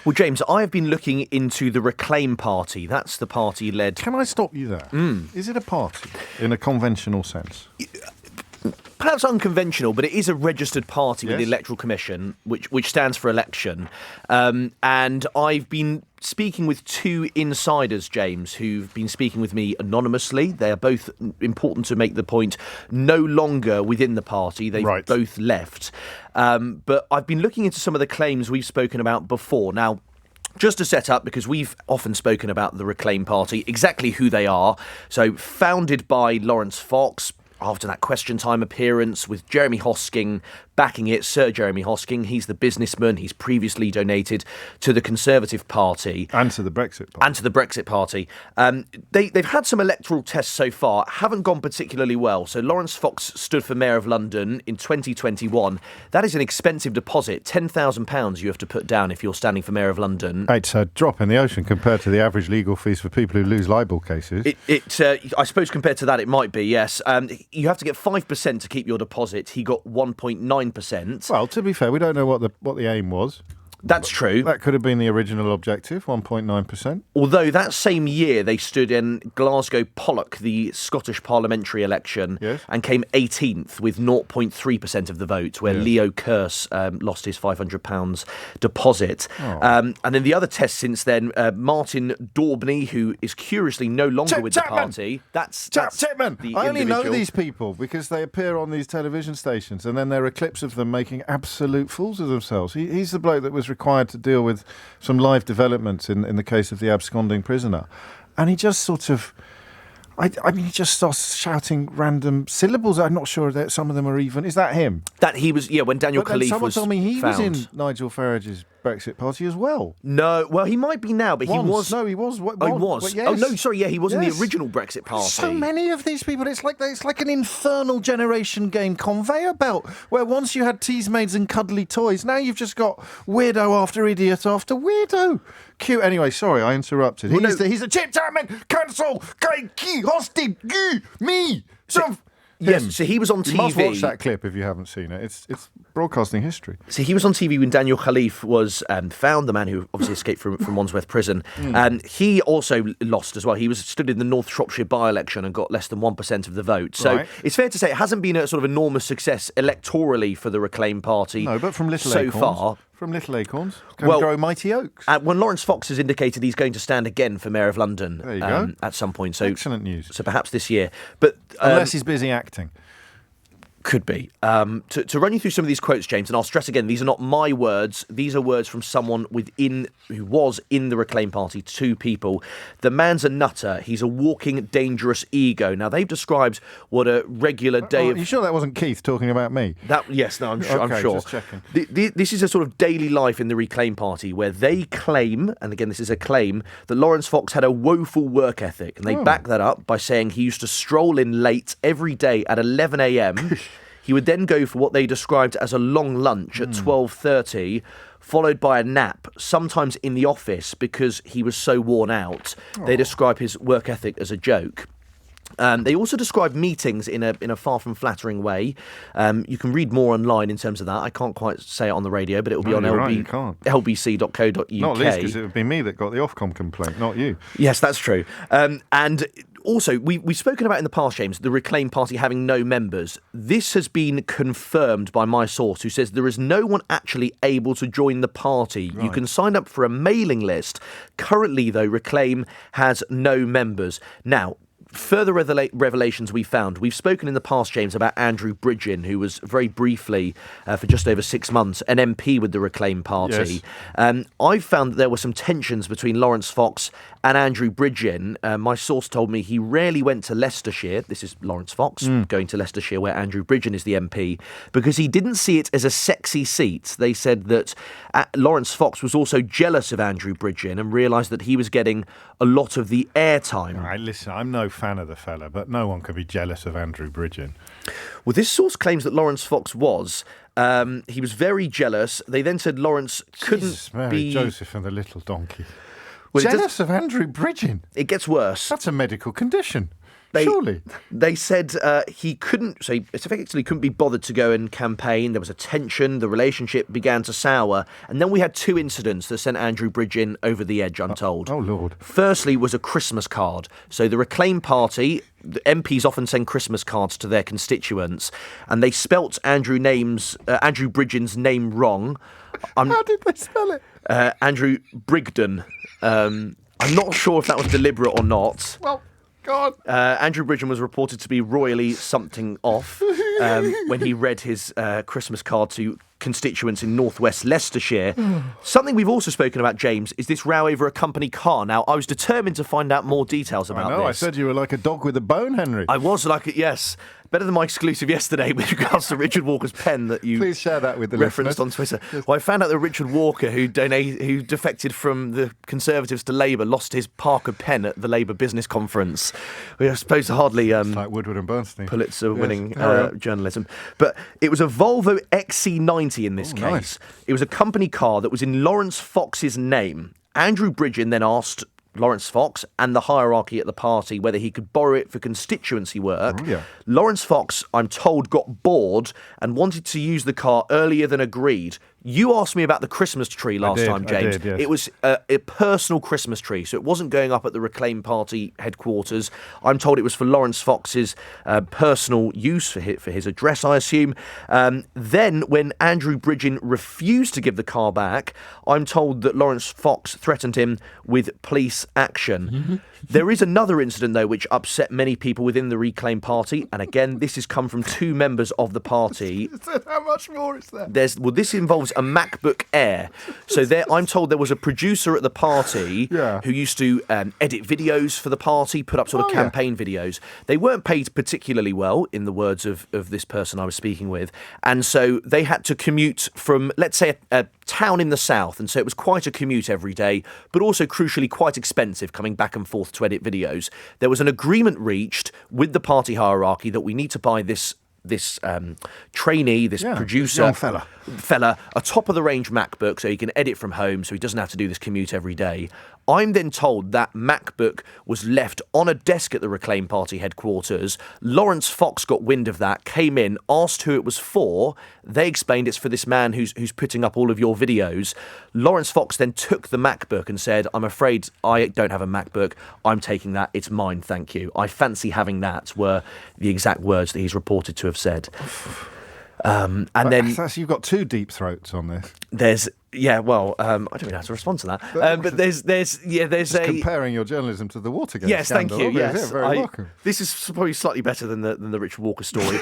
Well, James, I have been looking into the Reclaim Party. That's the party led... Can I stop you there? Is it a party in a conventional sense? Perhaps unconventional, but it is a registered party with the Yes. Electoral Commission, which stands for election. And I've been speaking with two insiders, James, who've been speaking with me anonymously. They are both, important to make the point, no longer within the party. They've Right. both left. But I've been looking into some of the claims we've spoken about before. Now, just to set up, because we've often spoken about the Reclaim Party, exactly who they are. So, founded by Laurence Fox, after that Question Time appearance with Jeremy Hosking backing it, Sir Jeremy Hosking. He's the businessman. He's previously donated to the Conservative Party. And to the Brexit Party. They've had some electoral tests so far, haven't gone particularly well. So Laurence Fox stood for Mayor of London in 2021. That is an expensive deposit, £10,000 you have to put down if you're standing for Mayor of London. It's a drop in the ocean compared to the average legal fees for people who lose libel cases. I suppose compared to that, it might be, yes. You have to get 5% to keep your deposit. He got 1.9%. Well, to be fair, we don't know what the aim was. That's true. That could have been the original objective, 1.9%. Although that same year they stood in Glasgow Pollock, the Scottish parliamentary election, Yes. and came 18th with 0.3% of the vote, where Leo Kearse lost his £500 deposit. And then the other test since then, Martin Daubney, who is curiously no longer with the party. That's Chapman! the I only individual. know these people because they appear on these television stations and then there are clips of them making absolute fools of themselves. He's the bloke that was required to deal with some live developments in the case of the absconding prisoner. And he just sort of... I mean, he just starts shouting random syllables. I'm not sure that some of them are even... Is that him? That he was, when Daniel But then Khalif someone was told me he found. was in Nigel Farage's Brexit Party as well. No, well, he might be now, but Once. he was... No, he was. Oh, he was? Well, yes. Oh, no, sorry, he was in Yes. the original Brexit Party. So many of these people. It's like an infernal generation game conveyor belt where once you had teasemaids and cuddly toys, now you've just got weirdo after idiot after weirdo. Cute. Anyway, sorry, I interrupted. Well, He's a Chip Chapman, cancel, key, hostage, me. Yes, so he was on TV. You must watch that clip if you haven't seen it. It's broadcasting history. So he was on TV when Daniel Khalif was found, the man who obviously escaped from Wandsworth Prison. And he also lost as well. He was stood in the North Shropshire by-election and got less than 1% of the vote. So Right. it's fair to say it hasn't been a sort of enormous success electorally for the Reclaim Party. No, but from little so acorns. far. From little acorns can Well, grow mighty oaks. When Laurence Fox has indicated he's going to stand again for Mayor of London There you go. at some point. So Excellent news. So perhaps this year. But Unless he's busy acting. Could be. To run you through some of these quotes, James, and I'll stress again, these are not my words. These are words from someone who was in the Reclaim Party, two people. The man's a nutter. He's a walking, dangerous ego. Now, they've described what a regular day of... Are you sure that wasn't Keith talking about me? Yes, no, I'm sure. Okay, I'm sure. just checking. This is a sort of daily life in the Reclaim Party where they claim, and again, this is a claim, that Laurence Fox had a woeful work ethic. And they back that up by saying he used to stroll in late every day at 11 a.m. He would then go for what they described as a long lunch at 12:30, followed by a nap, sometimes in the office because he was so worn out. They describe his work ethic as a joke. They also describe meetings in a far from flattering way. You can read more online in terms of that. I can't quite say it on the radio, but it will be on lbc.co.uk. Not least because it would be me that got the Ofcom complaint, not you. Yes, that's true. And also, we've spoken about in the past, James, the Reclaim Party having no members. This has been confirmed by my source, who says there is no one actually able to join the party. Right. You can sign up for a mailing list. Currently, though, Reclaim has no members. Now, further revelations we found. We've spoken in the past, James, about Andrew Bridgen, who was very briefly, for just over 6 months, an MP with the Reclaim Party. Yes. I've found that there were some tensions between Laurence Fox and Andrew Bridgen. My source told me he rarely went to Leicestershire. This is Laurence Fox going to Leicestershire, where Andrew Bridgen is the MP, because he didn't see it as a sexy seat. They said that Laurence Fox was also jealous of Andrew Bridgen and realised that he was getting a lot of the airtime. All right, listen, I'm no fan of the fella, but no one could be jealous of Andrew Bridgen. Well, this source claims that Laurence Fox was. He was very jealous. They then said Laurence couldn't be... Joseph and the little donkey. Well, jealous of Andrew Bridgen? It gets worse. That's a medical condition. Surely. They said he couldn't, so he effectively couldn't be bothered to go and campaign. There was a tension, the relationship began to sour, and then we had two incidents that sent Andrew Bridgen over the edge, I'm told. Oh, Lord. Firstly was a Christmas card. So the Reclaim Party, the MPs often send Christmas cards to their constituents, and they spelt Andrew Bridgen's name wrong. How did they spell it? Andrew Bridgen. I'm not sure if that was deliberate or not. Well, God. Andrew Bridgen was reported to be royally something off when he read his Christmas card to constituents in northwest Leicestershire. Something we've also spoken about, James, is this row over a company car. Now, I was determined to find out more details about this. I said you were like a dog with a bone, Henry. I was like it, yes. Better than my exclusive yesterday with regards to Richard Walker's pen that you Please share that with the referenced listeners. on Twitter. Well, I found out that Richard Walker, who defected from the Conservatives to Labour, lost his Parker pen at the Labour Business Conference. We are supposed to hardly It's like Woodward and Bernstein. Pulitzer-winning journalism. But it was a Volvo XC90 in this case. Nice. It was a company car that was in Laurence Fox's name. Andrew Bridgen then asked Laurence Fox and the hierarchy at the party whether he could borrow it for constituency work. Oh, yeah. Laurence Fox, I'm told, got bored and wanted to use the car earlier than agreed. You asked me about the Christmas tree last time, James. I did, yes. It was a personal Christmas tree, so it wasn't going up at the Reclaim Party headquarters. I'm told it was for Laurence Fox's personal use for his address, I assume. Then, when Andrew Bridgen refused to give the car back, I'm told that Laurence Fox threatened him with police action. There is another incident, though, which upset many people within the Reclaim Party, and again, this has come from two members of the party. How much more is there? This involves a MacBook Air. So I'm told there was a producer at the party who used to edit videos for the party, put up sort of campaign videos. They weren't paid particularly well, in the words of this person I was speaking with. And so they had to commute from, let's say, a town in the south. And so it was quite a commute every day, but also crucially quite expensive coming back and forth to edit videos. There was an agreement reached with the party hierarchy that we need to buy this trainee, this producer, young fella, a top-of-the-range MacBook so he can edit from home so he doesn't have to do this commute every day. I'm then told that MacBook was left on a desk at the Reclaim Party headquarters. Laurence Fox got wind of that, came in, asked who it was for. They explained it's for this man who's putting up all of your videos. Laurence Fox then took the MacBook and said, I'm afraid I don't have a MacBook. I'm taking that. It's mine, thank you. I fancy having that, were the exact words that he's reported to have said. And then You've got two deep throats on this. there's I don't really know how to respond to that. But there's Comparing your journalism to the Watergate Yes, scandal. thank you. Obviously. Yes, Very welcome. This is probably slightly better than the Richard Walker story,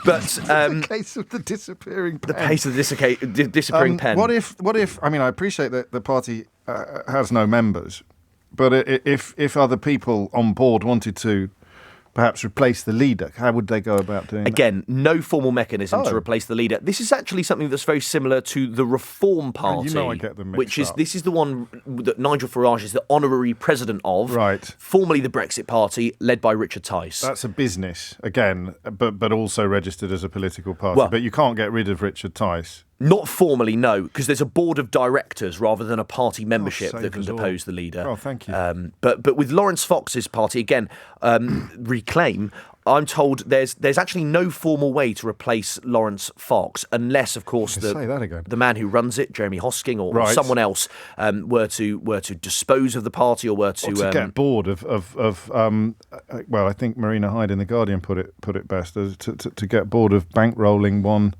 but The case of the disappearing pen. the pace of the disappearing pen. What if? I mean, I appreciate that the party has no members, but if other people on board wanted to perhaps replace the leader, how would they go about doing that? Again, no formal mechanism to replace the leader. This is actually something that's very similar to the Reform Party, I get them mixed which is up. this is the one that Nigel Farage is the honorary president of, Right. Formerly the Brexit Party, led by Richard Tice. That's a business again, but also registered as a political party. Well- but you can't get rid of Richard Tice. Not formally, no, because there's a board of directors rather than a party membership that save can us all. depose the leader. Oh, thank you. But with Laurence Fox's party, again, Reclaim, I'm told there's actually no formal way to replace Laurence Fox unless, of course, Say that again. the man who runs it, Jeremy Hosking, or Right. someone else, were to dispose of the party or were to, Get bored of well, I think Marina Hyde in The Guardian put it best, as to get bored of bankrolling one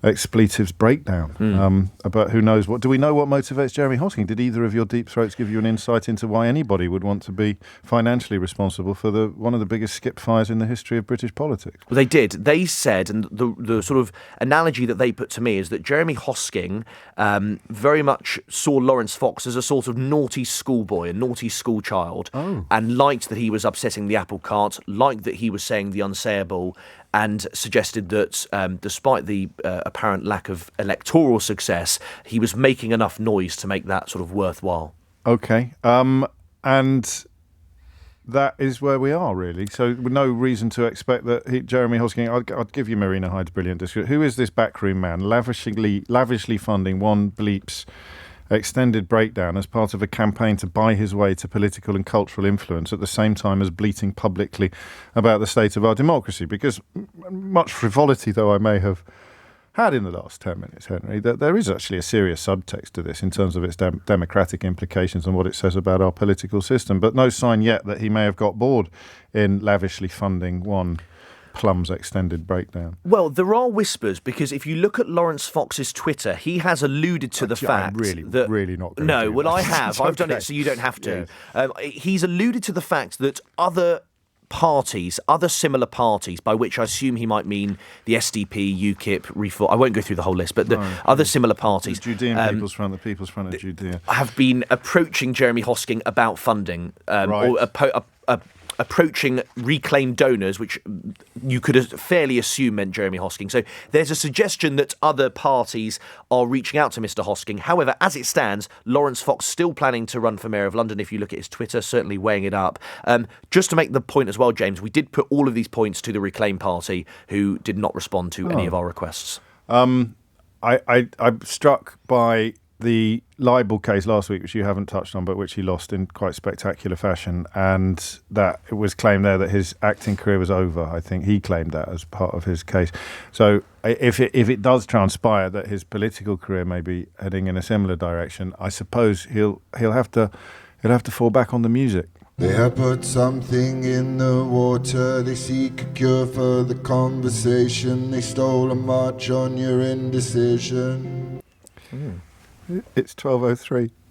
expletives breakdown. But who knows what? Do we know what motivates Jeremy Hosking? Did either of your deep throats give you an insight into why anybody would want to be financially responsible for one of the biggest skip fires in the history of British politics? Well, they did. They said, and the sort of analogy that they put to me is that Jeremy Hosking very much saw Laurence Fox as a sort of naughty schoolboy, a naughty schoolchild, and liked that he was upsetting the apple cart, liked that he was saying the unsayable, and suggested that despite the apparent lack of electoral success, he was making enough noise to make that sort of worthwhile. Okay. And that is where we are, really. So with no reason to expect that Jeremy Hosking, I'd give you Marina Hyde's brilliant description. Who is this backroom man lavishly funding one bleep's extended breakdown as part of a campaign to buy his way to political and cultural influence at the same time as bleating publicly about the state of our democracy. Because much frivolity though I may have had in the last 10 minutes, Henry, that there is actually a serious subtext to this in terms of its democratic implications and what it says about our political system, but no sign yet that he may have got bored in lavishly funding one Plum's extended breakdown. Well, there are whispers, because if you look at Laurence Fox's Twitter, he has alluded to the fact that... really not going No, to do well, that. I have. I've done it so you don't have to. He's alluded to the fact that other parties, other similar parties, by which I assume he might mean the SDP, UKIP, Reform, I won't go through the whole list, but the other similar parties... The Judean People's Front, the People's Front of Judea. ...have been approaching Jeremy Hosking about funding, or approaching reclaimed donors, which you could fairly assume meant Jeremy Hosking. So there's a suggestion that other parties are reaching out to Mr. Hosking. However, as it stands, Laurence Fox still planning to run for Mayor of London. If you look at his Twitter, certainly weighing it up. Just to make the point as well, James, we did put all of these points to the Reclaim Party, who did not respond to any of our requests. I'm struck by the libel case last week, which you haven't touched on, but which he lost in quite spectacular fashion, and that it was claimed there that his acting career was over. I think he claimed that as part of his case. So if it does transpire that his political career may be heading in a similar direction, I suppose he'll have to fall back on the music. They have put something in the water. They seek a cure for the conversation. They stole a march on your indecision. It's 12:03.